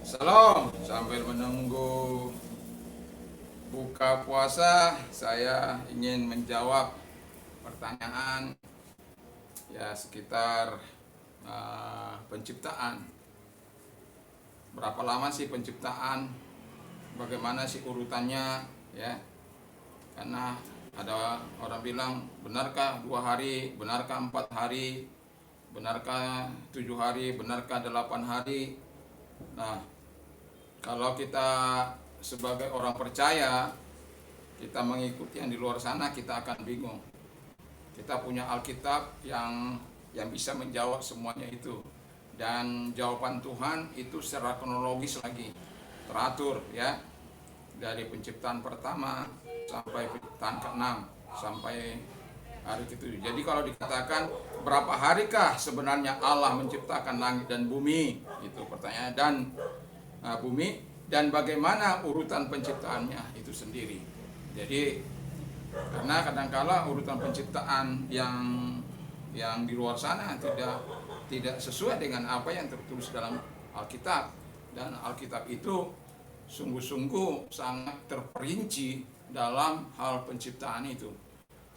Salam, sambil menunggu buka puasa, saya ingin menjawab pertanyaan ya sekitar penciptaan. Berapa lama sih penciptaan? Bagaimana sih urutannya? Ya, karena ada orang bilang, benarkah 2 hari, benarkah 4 hari, benarkah 7 hari, benarkah 8 hari? Nah, kalau kita sebagai orang percaya, kita mengikuti yang di luar sana, kita akan bingung. Kita punya Alkitab yang bisa menjawab semuanya itu. Dan jawaban Tuhan itu secara kronologis lagi, teratur ya. Dari penciptaan pertama sampai penciptaan ke-6 sampai hari ke-7. Jadi kalau dikatakan berapa harikah sebenarnya Allah menciptakan langit dan bumi? Itu pertanyaan. Dan bumi, dan bagaimana urutan penciptaannya itu sendiri. Jadi karena kadangkala urutan penciptaan yang di luar sana tidak sesuai dengan apa yang tertulis dalam Alkitab, dan Alkitab itu sungguh-sungguh sangat terperinci dalam hal penciptaan itu,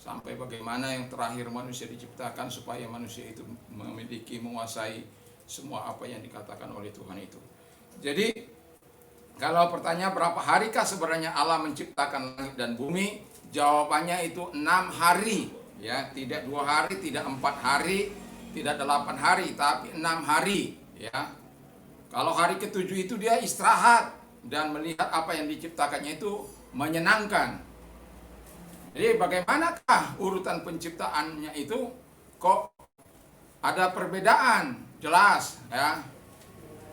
sampai bagaimana yang terakhir manusia diciptakan supaya manusia itu menguasai semua apa yang dikatakan oleh Tuhan itu. Jadi kalau pertanyaan berapa harikah sebenarnya Allah menciptakan langit dan bumi, jawabannya itu 6 hari ya, tidak 2 hari, tidak 4 hari, tidak 8 hari, tapi 6 hari ya. Kalau hari ke-7 itu dia istirahat dan melihat apa yang diciptakannya itu menyenangkan. Jadi bagaimanakah urutan penciptaannya itu? Kok ada perbedaan? Jelas ya.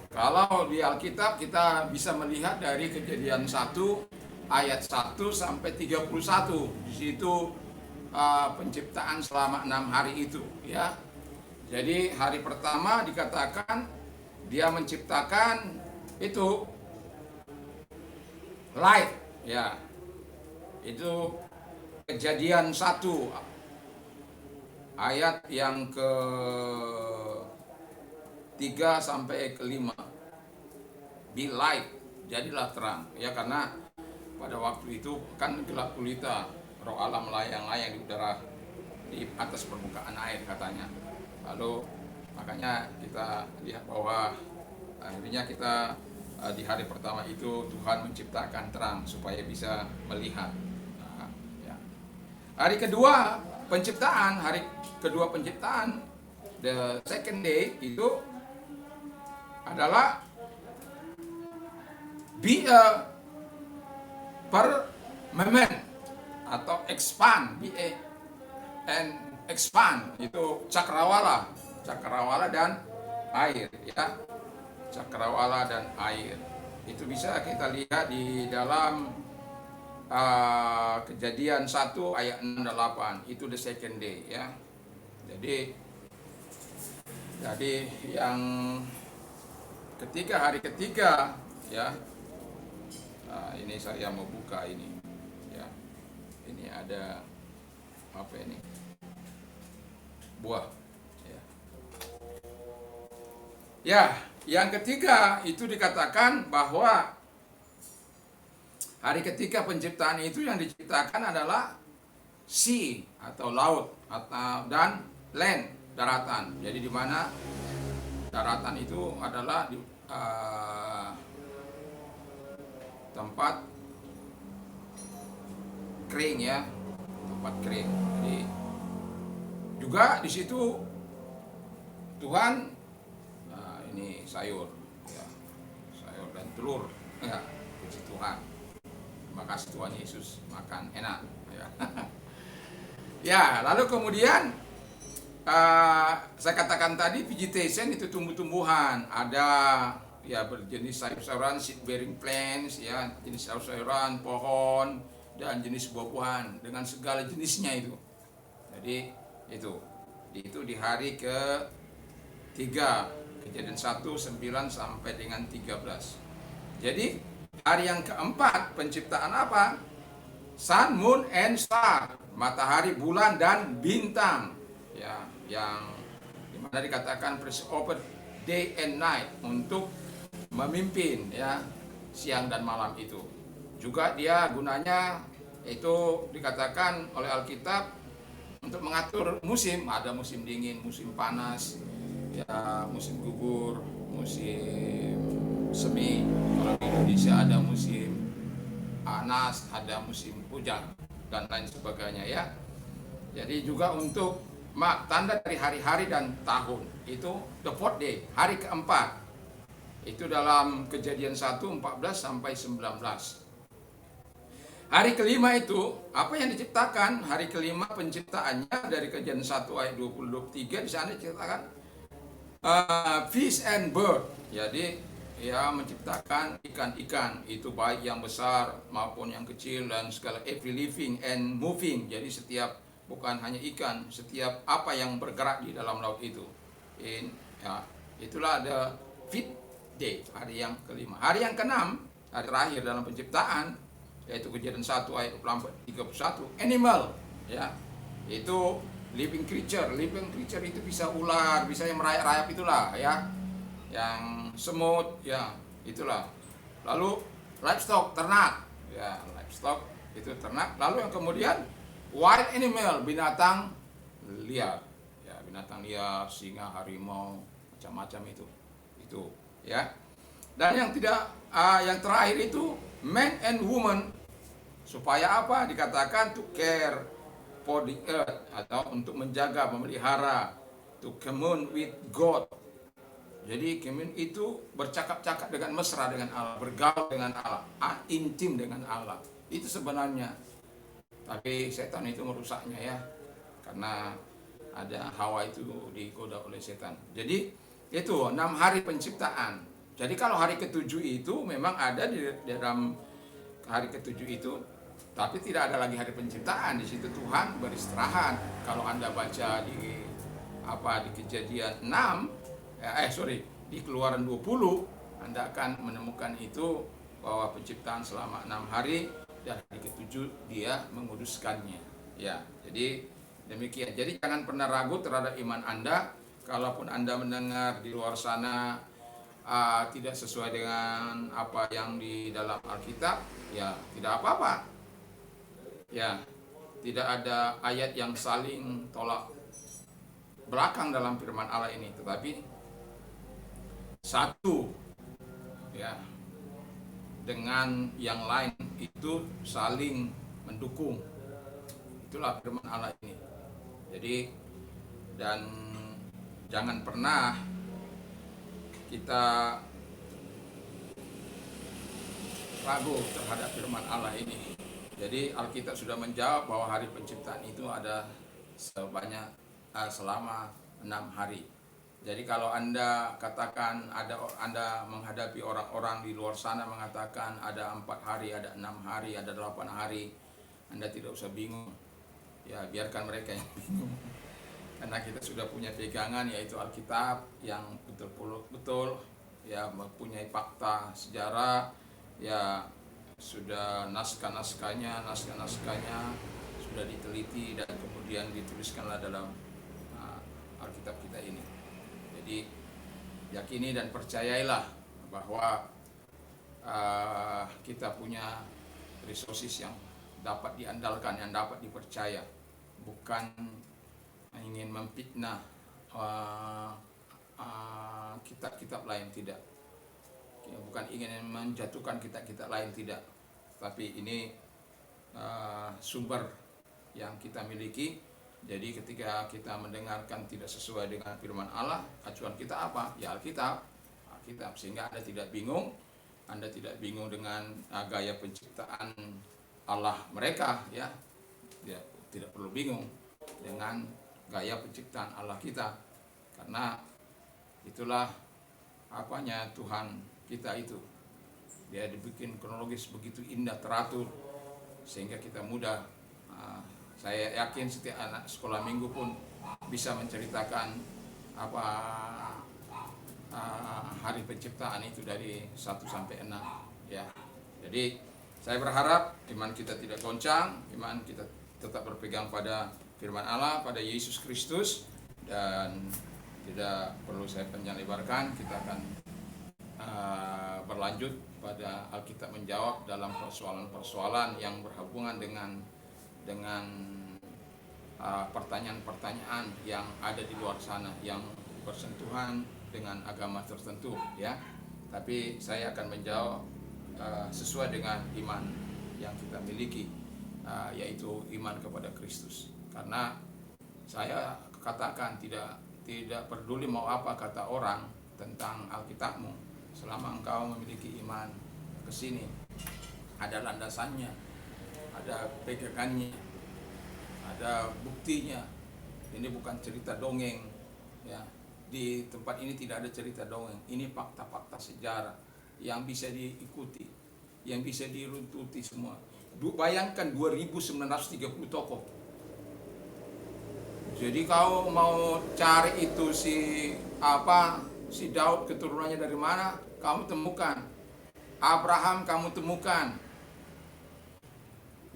Kalau di Alkitab kita bisa melihat dari Kejadian 1 ayat 1 sampai 31. Di situ penciptaan selama 6 hari itu ya. Jadi hari pertama dikatakan dia menciptakan itu light ya. Itu Kejadian 1 ayat yang ke 3 sampai ke 5. Be light, jadilah terang ya, karena pada waktu itu kan gelap gulita, roh Allah melayang-layang di udara di atas permukaan air katanya. Lalu makanya kita lihat bahwa akhirnya kita di hari pertama itu Tuhan menciptakan terang supaya bisa melihat. Nah, ya. Hari kedua penciptaan, the second day itu adalah be a firmament atau expand, and expand itu cakrawala dan air ya. Cakrawala dan air itu bisa kita lihat di dalam Kejadian 1 ayat 6 dan 8. Itu the second day ya. Jadi yang hari ketiga ya. Nah, ini saya mau buka ini ya. Ini ada apa ini? Buah ya. Ya, yang ketiga itu dikatakan bahwa hari ketiga penciptaan itu yang diciptakan adalah sea atau laut dan land, daratan. Jadi di mana daratan itu adalah tempat kering ya, tempat kering. Jadi juga di situ Tuhan ini sayur ya, sayur dan telur ya, puji Tuhan. Terima kasih Tuhan Yesus, makan enak ya. Ya, lalu kemudian saya katakan tadi vegetation itu tumbuh-tumbuhan, ada ya berjenis sayur-sayuran, seed bearing plants ya, jenis sayur-sayuran, pohon, dan jenis buah-buahan dengan segala jenisnya itu. Jadi itu di hari ke-3, Kejadian 1 9 sampai dengan 13. Jadi hari yang keempat penciptaan apa? Sun, moon, and star, matahari, bulan, dan bintang ya, yang dimana dikatakan over day and night untuk memimpin ya siang dan malam itu. Juga dia gunanya itu dikatakan oleh Alkitab untuk mengatur musim, ada musim dingin, musim panas, ya musim gugur, musim semi. Kalau di Indonesia ada musim panas, ada musim hujan dan lain sebagainya ya. Jadi juga untuk tanda dari hari-hari dan tahun itu the fourth day, hari keempat. Itu dalam Kejadian 1:14 sampai 19. Hari kelima itu apa yang diciptakan? Hari kelima penciptaannya dari Kejadian 1 ayat 20-23 di sana diciptakan fish and bird. Jadi ya menciptakan ikan-ikan itu baik yang besar maupun yang kecil dan segala every living and moving. Jadi setiap bukan hanya ikan, setiap apa yang bergerak di dalam laut itu. Ya, itulah ada fifth day, hari yang kelima. Hari yang keenam, hari terakhir dalam penciptaan, yaitu Kejadian 1 ayat 24-31, animal ya. Itu living creature. Living creature itu bisa ular, bisa yang merayap-rayap itulah ya. Yang semut ya, itulah. Lalu livestock, ternak. Ya, livestock itu ternak. Lalu yang kemudian wild animal, binatang liar. Ya, binatang liar, singa, harimau, macam-macam itu ya. Dan yang yang terakhir itu man and woman, supaya apa? Dikatakan to care for the earth, atau untuk menjaga, memelihara, to commune with God. Jadi commune itu bercakap-cakap dengan mesra dengan Allah, bergaul dengan Allah, intim dengan Allah. Itu sebenarnya. Tapi setan itu merusaknya ya, karena ada Hawa itu digoda oleh setan. Jadi itu 6 hari penciptaan. Jadi kalau hari ketujuh itu memang ada di dalam hari ketujuh itu, tapi tidak ada lagi hari penciptaan. Di situ Tuhan beristirahat. Kalau Anda baca di Kejadian 6, di Keluaran 20, Anda akan menemukan itu bahwa penciptaan selama 6 hari dan hari ketujuh dia menguduskannya. Ya, jadi demikian. Jadi jangan pernah ragu terhadap iman Anda. Kalaupun Anda mendengar di luar sana tidak sesuai dengan apa yang di dalam Alkitab, ya tidak apa-apa. Ya, tidak ada ayat yang saling tolak belakang dalam firman Allah ini, tetapi satu ya dengan yang lain itu saling mendukung. Itulah firman Allah ini. Jadi dan jangan pernah kita ragu terhadap firman Allah ini. Jadi Alkitab sudah menjawab bahwa hari penciptaan itu ada sebanyak selama 6 hari. Jadi kalau Anda katakan Anda menghadapi orang-orang di luar sana mengatakan ada 4 hari, ada 6 hari, ada 8 hari, Anda tidak usah bingung. Ya, biarkan mereka yang bingung. Karena kita sudah punya pegangan, yaitu Alkitab yang betul-betul ya mempunyai fakta sejarah, ya sudah naskah-naskahnya sudah diteliti dan kemudian dituliskanlah dalam Alkitab kita ini. Jadi yakini dan percayailah bahwa kita punya resources yang dapat diandalkan, yang dapat dipercaya, bukan ingin memfitnah kitab-kitab lain, tidak. Bukan ingin menjatuhkan kitab-kitab lain, tidak. Tapi ini sumber yang kita miliki. Jadi ketika kita mendengarkan tidak sesuai dengan firman Allah, acuan kita apa? Ya Alkitab. Sehingga Anda tidak bingung. Anda tidak bingung dengan gaya penciptaan Allah mereka, ya. Tidak perlu bingung dengan gaya penciptaan Allah kita, karena itulah Tuhan kita itu. Dia dibikin kronologis begitu indah, teratur, sehingga kita mudah. Saya yakin setiap anak sekolah minggu pun bisa menceritakan hari penciptaan itu dari 1 sampai 6 ya. Jadi saya berharap iman kita tidak goncang, iman kita tetap berpegang pada firman Allah, pada Yesus Kristus, dan tidak perlu saya panjang lebarkan. Kita akan berlanjut pada Alkitab menjawab dalam persoalan-persoalan yang berhubungan dengan pertanyaan-pertanyaan yang ada di luar sana yang bersentuhan dengan agama tertentu, ya. Tapi saya akan menjawab sesuai dengan iman yang kita miliki, yaitu iman kepada Kristus. Karena saya katakan tidak peduli mau apa kata orang tentang Alkitabmu, selama engkau memiliki iman ke sini, ada landasannya, ada pegangannya, ada buktinya. Ini bukan cerita dongeng, ya. Di tempat ini tidak ada cerita dongeng. Ini fakta-fakta sejarah yang bisa diikuti, yang bisa diruntuti semua. Bayangkan 2930 tokoh. Jadi kau mau cari itu si Daud keturunannya dari mana, kamu temukan. Abraham kamu temukan.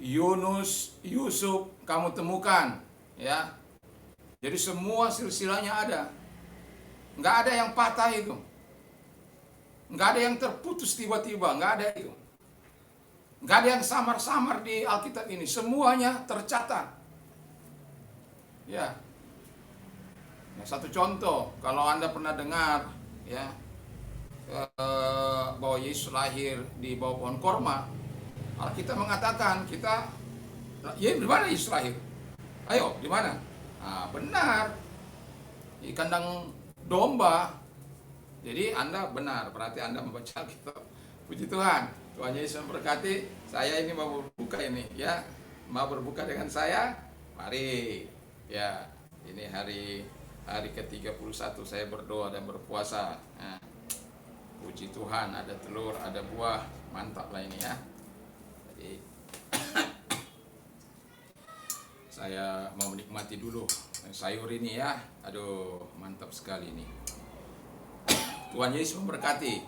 Yusuf kamu temukan, ya. Jadi semua silsilahnya ada. Nggak ada yang patah itu. Nggak ada yang terputus tiba-tiba, nggak ada itu. Nggak ada yang samar-samar di Alkitab ini. Semuanya tercatat. Ya. Nah, satu contoh, kalau Anda pernah dengar, ya, bahwa Yesus lahir di bawah pohon korma, Alkitab mengatakan ya di mana Yesus lahir? Ayo, di mana? Nah, benar. Di kandang domba. Jadi Anda benar, berarti Anda membaca Alkitab. Puji Tuhan. Tuhan Yesus memberkati. Saya ini mau berbuka ini, ya. Mau berbuka dengan saya? Mari. Ya, ini hari ke-31 saya berdoa dan berpuasa. Nah, puji Tuhan, ada telur, ada buah, mantap lah ini, ya. Jadi saya mau menikmati dulu sayur ini, ya. Aduh, mantap sekali ini. Tuhan Yesus memberkati.